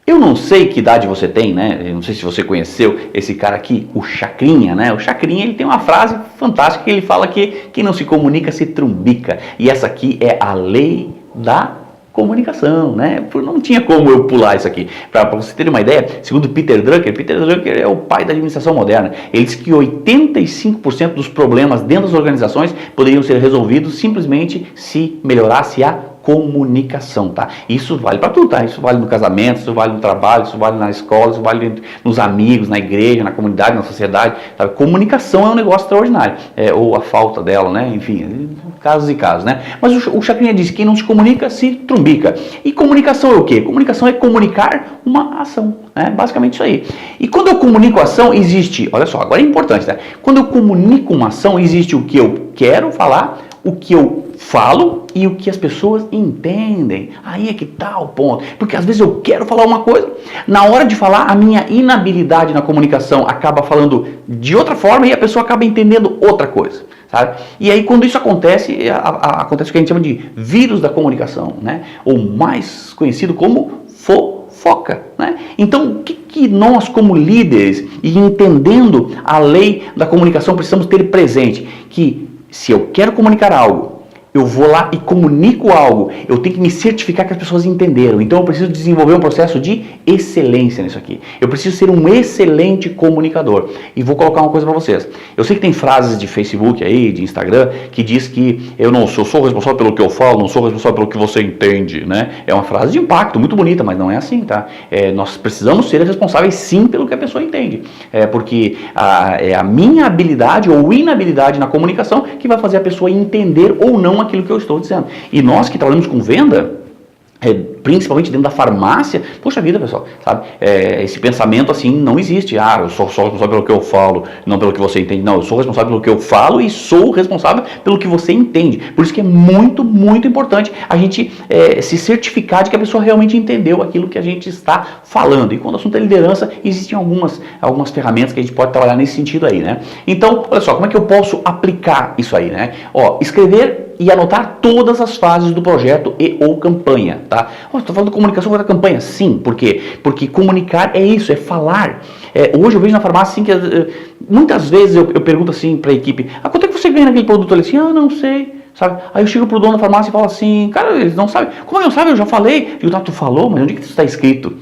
Eu não sei que idade você tem, né? Eu não sei se você conheceu esse cara aqui, o Chacrinha, né? O Chacrinha, ele tem uma frase fantástica que ele fala que quem não se comunica se trumbica. E essa aqui é a lei da comunicação, né? Não tinha como eu pular isso aqui. Para você ter uma ideia, segundo Peter Drucker é o pai da administração moderna. Ele diz que 85% dos problemas dentro das organizações poderiam ser resolvidos simplesmente se melhorasse a comunicação, tá? Isso vale para tudo, tá? Isso vale no casamento, isso vale no trabalho, isso vale na escola, isso vale nos amigos, na igreja, na comunidade, na sociedade, tá? Comunicação é um negócio extraordinário, ou a falta dela, né? Enfim, casos e casos, né? Mas o Chacrinha diz que quem não se comunica se trumbica. E comunicação é o quê? Comunicação é comunicar uma ação, né? Basicamente isso aí. E quando eu comunico ação, existe, olha só, agora é importante, tá? Quando eu comunico uma ação, existe o que eu quero falar, o que eu falo e o que as pessoas entendem. Aí é que tá o ponto. Porque às vezes eu quero falar uma coisa, na hora de falar, a minha inabilidade na comunicação acaba falando de outra forma e a pessoa acaba entendendo outra coisa, sabe? E aí quando isso acontece, acontece o que a gente chama de vírus da comunicação, né? Ou mais conhecido como fofoca, né? Então, o que nós como líderes e entendendo a lei da comunicação precisamos ter presente? Que se eu quero comunicar algo, eu vou lá e comunico algo, eu tenho que me certificar que as pessoas entenderam. Então eu preciso desenvolver um processo de excelência nisso aqui. Eu preciso ser um excelente comunicador. E vou colocar uma coisa para vocês. Eu sei que tem frases de Facebook aí, de Instagram, que diz que eu não sou responsável pelo que eu falo, não sou responsável pelo que você entende, né? É uma frase de impacto, muito bonita, mas não é assim, tá? Nós precisamos ser responsáveis sim pelo que a pessoa entende. Porque é a minha habilidade ou inabilidade na comunicação que vai fazer a pessoa entender ou não aquilo que eu estou dizendo. E nós que trabalhamos com venda, principalmente dentro da farmácia, poxa vida, pessoal, sabe? Esse pensamento assim não existe. Eu sou responsável pelo que eu falo, não pelo que você entende. Não, eu sou responsável pelo que eu falo e sou responsável pelo que você entende. Por isso que é muito, muito importante a gente se certificar de que a pessoa realmente entendeu aquilo que a gente está falando. E quando o assunto é liderança, existem algumas ferramentas que a gente pode trabalhar nesse sentido aí, né? Então, olha só, como é que eu posso aplicar isso aí, né? Escrever e anotar todas as fases do projeto e ou campanha, tá? Estou falando de comunicação para a campanha? Sim, por quê? Porque comunicar é isso, é falar. Hoje eu vejo na farmácia assim que muitas vezes eu pergunto assim para a equipe, quanto é que você ganha naquele produto? Ele assim, não sei, sabe? Aí eu chego pro dono da farmácia e falo assim, cara, eles não sabem. Como não sabem? Eu já falei. Eu digo, tu falou, mas onde que isso está escrito?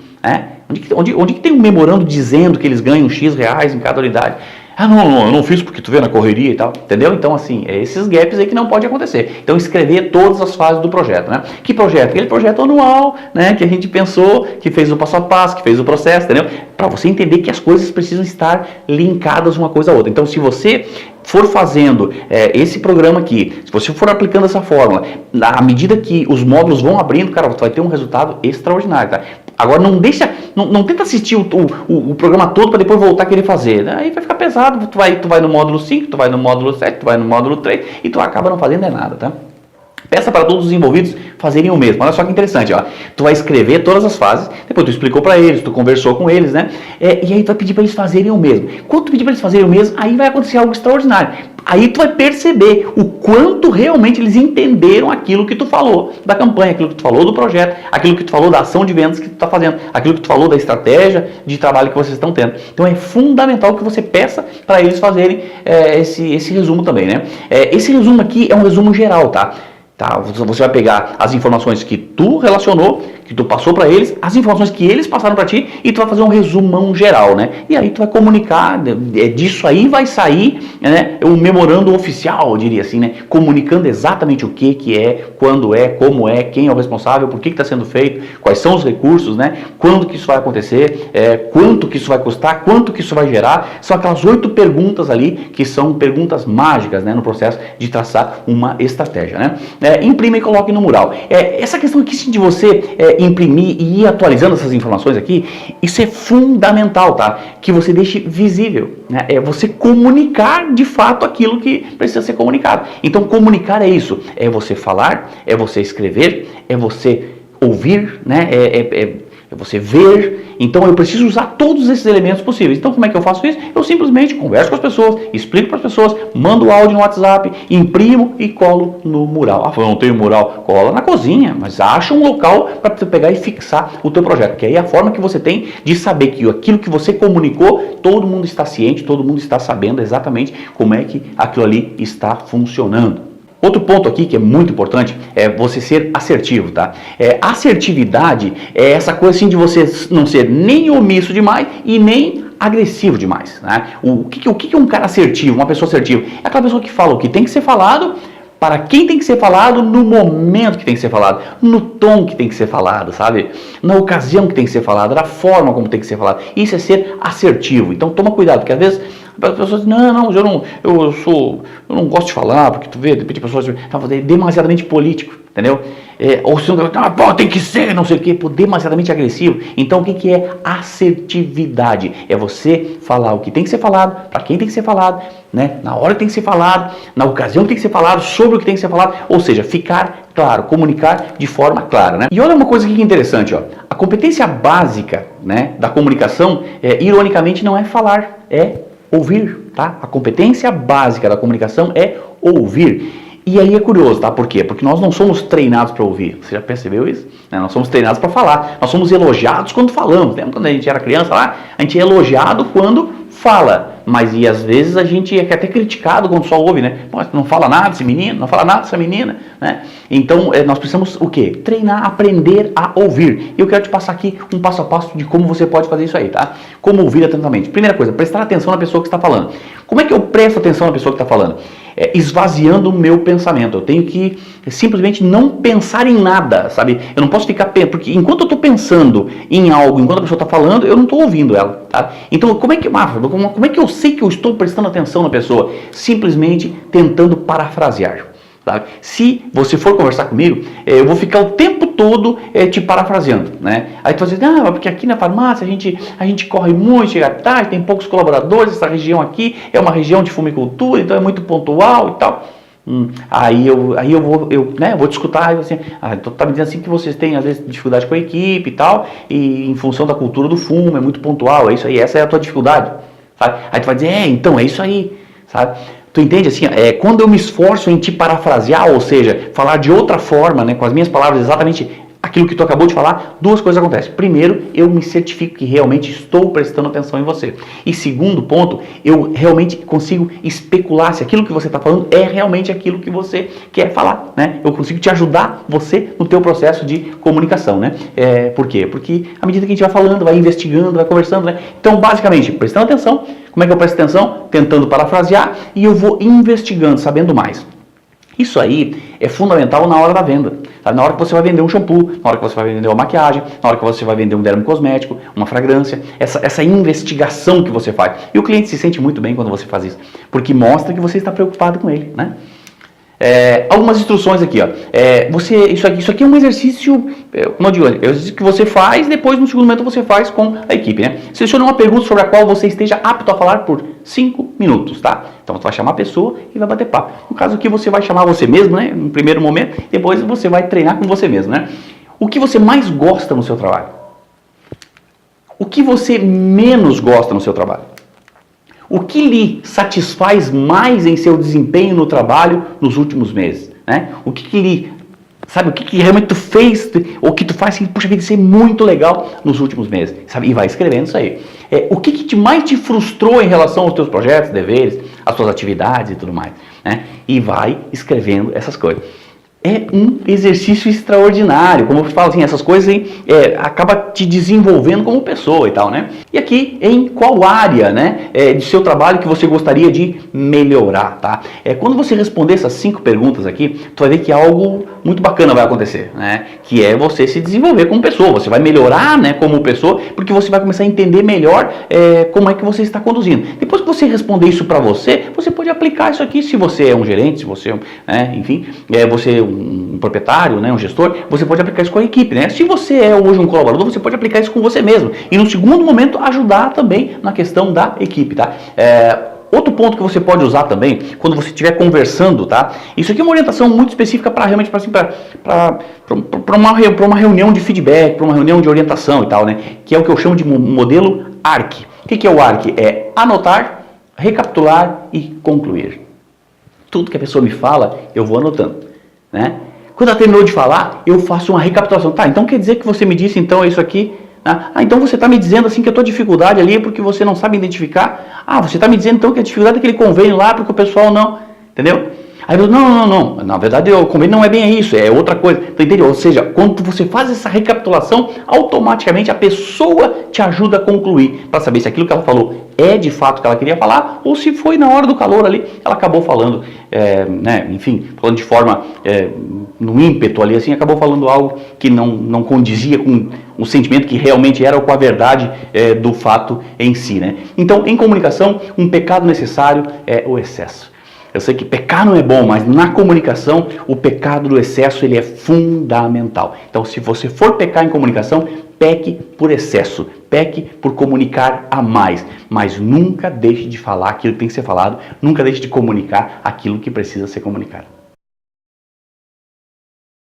Onde que tem um memorando dizendo que eles ganham X reais em cada unidade? Não, eu não fiz porque tu vê na correria e tal, entendeu? Então, assim, esses gaps aí que não pode acontecer. Então, escrever todas as fases do projeto, né? Que projeto? Aquele projeto anual, né? Que a gente pensou, que fez o passo a passo, que fez o processo, entendeu? Para você entender que as coisas precisam estar linkadas uma coisa a outra. Então, se você for fazendo esse programa aqui, se você for aplicando essa fórmula, à medida que os módulos vão abrindo, cara, você vai ter um resultado extraordinário, tá? Agora não tenta assistir o programa todo para depois voltar a querer fazer. Aí vai ficar pesado, tu vai no módulo 5, tu vai no módulo 7, tu vai no módulo 3 e tu acaba não fazendo nada, tá? Peça para todos os envolvidos fazerem o mesmo. Olha só que interessante, ó. Tu vai escrever todas as fases, depois tu explicou para eles, tu conversou com eles, né? E aí tu vai pedir para eles fazerem o mesmo. Quando tu pedir para eles fazerem o mesmo, aí vai acontecer algo extraordinário. Aí tu vai perceber o quanto realmente eles entenderam aquilo que tu falou da campanha, aquilo que tu falou do projeto, aquilo que tu falou da ação de vendas que tu está fazendo, aquilo que tu falou da estratégia de trabalho que vocês estão tendo. Então é fundamental que você peça para eles fazerem esse resumo também, né? Esse resumo aqui é um resumo geral, tá? Você vai pegar as informações que tu relacionou, que tu passou para eles, as informações que eles passaram para ti e tu vai fazer um resumão geral, né? E aí tu vai comunicar, disso aí vai sair, né, um memorando oficial, eu diria assim, né? Comunicando exatamente o que é, quando é, como é, quem é o responsável, por que está sendo feito, quais são os recursos, né? Quando que isso vai acontecer, quanto que isso vai custar, quanto que isso vai gerar. São aquelas 8 perguntas ali que são perguntas mágicas, né, no processo de traçar uma estratégia, né? Imprima e coloque no mural. Essa questão aqui de você imprimir e ir atualizando essas informações aqui, isso é fundamental, tá? Que você deixe visível, né? É você comunicar de fato aquilo que precisa ser comunicado. Então comunicar é isso, é você falar, é você escrever, é você ouvir, né? é você ver. Então eu preciso usar todos esses elementos possíveis. Então como é que eu faço isso? Eu simplesmente converso com as pessoas, explico para as pessoas, mando o áudio no WhatsApp, imprimo e colo no mural. Ah, eu não tenho mural, cola na cozinha, mas acha um local para você pegar e fixar o teu projeto, que aí é a forma que você tem de saber que aquilo que você comunicou, todo mundo está ciente, todo mundo está sabendo exatamente como é que aquilo ali está funcionando. Outro ponto aqui que é muito importante é você ser assertivo, tá? Assertividade é essa coisa assim de você não ser nem omisso demais e nem agressivo demais, né? O que é um cara assertivo, uma pessoa assertiva? É aquela pessoa que fala o que tem que ser falado, para quem tem que ser falado, no momento que tem que ser falado, no tom que tem que ser falado, sabe? Na ocasião que tem que ser falado, na forma como tem que ser falado. Isso é ser assertivo. Então toma cuidado, porque às vezes as pessoas dizem, não, eu não gosto de falar, porque tu vê, de repente a pessoa é demasiadamente político, entendeu? Ou se não, tem que ser, não sei o quê, demasiadamente agressivo. Então o que é assertividade? É você falar o que tem que ser falado, para quem tem que ser falado, né? Na hora que tem que ser falado, na ocasião que tem que ser falado, sobre o que tem que ser falado, ou seja, ficar claro, comunicar de forma clara, né? E olha uma coisa aqui que é interessante, ó. A competência básica, né, da comunicação, ironicamente, não é falar, é ouvir, tá? A competência básica da comunicação é ouvir. E aí é curioso, tá? Por quê? Porque nós não somos treinados para ouvir. Você já percebeu isso? Nós somos treinados para falar. Nós somos elogiados quando falamos. Lembra quando a gente era criança lá? A gente é elogiado quando fala. Mas e às vezes a gente é até criticado quando só ouve, né? Pô, não fala nada desse menino, não fala nada dessa menina, né? Então nós precisamos o quê? Treinar, aprender a ouvir. E eu quero te passar aqui um passo a passo de como você pode fazer isso aí, tá? Como ouvir atentamente. Primeira coisa, prestar atenção na pessoa que está falando. Como é que eu presto atenção na pessoa que está falando? Esvaziando o meu pensamento. Eu tenho que simplesmente não pensar em nada, sabe? Eu não posso ficar... Porque enquanto eu estou pensando em algo, enquanto a pessoa está falando, eu não estou ouvindo ela, tá? Então, como é que eu sei que eu estou prestando atenção na pessoa? Simplesmente tentando parafrasear. Sabe? Se você for conversar comigo, eu vou ficar o tempo todo te parafraseando, né? Aí tu vai dizer, porque aqui na farmácia a gente corre muito, chega tarde, tem poucos colaboradores, essa região aqui é uma região de fumicultura, então é muito pontual e tal. Aí eu vou te escutar e assim, então tá me dizendo assim que vocês têm às vezes dificuldade com a equipe e tal, e em função da cultura do fumo, é muito pontual, é isso aí, essa é a tua dificuldade, sabe? Aí tu vai dizer, então é isso aí, sabe? Tu entende assim, quando eu me esforço em te parafrasear, ou seja, falar de outra forma, né, com as minhas palavras exatamente aquilo que tu acabou de falar, duas coisas acontecem. Primeiro, eu me certifico que realmente estou prestando atenção em você. E segundo ponto, eu realmente consigo especular se aquilo que você está falando é realmente aquilo que você quer falar, né? Eu consigo te ajudar você no teu processo de comunicação, né? Por quê? Porque à medida que a gente vai falando, vai investigando, vai conversando, né? Então, basicamente, prestando atenção. Como é que eu presto atenção? Tentando parafrasear e eu vou investigando, sabendo mais. Isso aí é fundamental na hora da venda. Sabe? Na hora que você vai vender um shampoo, na hora que você vai vender uma maquiagem, na hora que você vai vender um dermocosmético, uma fragrância, essa investigação que você faz. E o cliente se sente muito bem quando você faz isso, porque mostra que você está preocupado com ele, né? Algumas instruções aqui, ó. Isso aqui é um exercício, como eu digo, é um exercício que você faz, depois no segundo momento você faz com a equipe, né? Selecione uma pergunta sobre a qual você esteja apto a falar por 5 minutos, tá? Então você vai chamar a pessoa e vai bater papo. No caso aqui você vai chamar você mesmo, né? No primeiro momento, depois você vai treinar com você mesmo, né? O que você mais gosta no seu trabalho? O que você menos gosta no seu trabalho? O que lhe satisfaz mais em seu desempenho no trabalho nos últimos meses? Né? O que realmente tu fez, ou que tu faz assim, puxa vida, isso é muito legal nos últimos meses, sabe? E vai escrevendo isso aí. O que mais te frustrou em relação aos teus projetos, deveres, às tuas atividades e tudo mais, né? E vai escrevendo essas coisas. É um exercício extraordinário, como eu falo assim, essas coisas aí, acaba te desenvolvendo como pessoa e tal, né? E aqui, em qual área, né, de seu trabalho que você gostaria de melhorar, tá? Quando você responder essas 5 perguntas aqui, tu vai ver que algo muito bacana vai acontecer, né? Que é você se desenvolver como pessoa, você vai melhorar, né, como pessoa, porque você vai começar a entender melhor como é que você está conduzindo. Depois que você responder isso para você, você pode aplicar isso aqui, se você é um gerente, se você, enfim, você um proprietário, né, um gestor, você pode aplicar isso com a equipe, né? Se você é hoje um colaborador, você pode aplicar isso com você mesmo. E no segundo momento, ajudar também na questão da equipe, tá? Outro ponto que você pode usar também, quando você estiver conversando, tá? Isso aqui é uma orientação muito específica para realmente para uma reunião de feedback, para uma reunião de orientação e tal, né? Que é o que eu chamo de modelo ARC. O que é o ARC? É anotar, recapitular e concluir. Tudo que a pessoa me fala, eu vou anotando, né? Quando ela terminou de falar, eu faço uma recapitulação. Tá, então quer dizer que você me disse então isso aqui? Então você está me dizendo assim que a tua dificuldade ali é porque você não sabe identificar. Você está me dizendo então que a dificuldade é aquele convênio lá porque o pessoal não, entendeu? Aí eu não, na verdade o convênio não é bem isso, é outra coisa. Então, entendeu? Ou seja, quando você faz essa recapitulação, automaticamente a pessoa te ajuda a concluir, para saber se aquilo que ela falou é de fato o que ela queria falar, ou se foi na hora do calor ali, ela acabou falando, enfim, falando de forma, no ímpeto ali, assim, acabou falando algo que não condizia com o sentimento que realmente era ou com a verdade do fato em si, né? Então, em comunicação, um pecado necessário é o excesso. Eu sei que pecar não é bom, mas na comunicação, o pecado do excesso ele é fundamental. Então, se você for pecar em comunicação, peque por excesso, peque por comunicar a mais, mas nunca deixe de falar aquilo que tem que ser falado, nunca deixe de comunicar aquilo que precisa ser comunicado.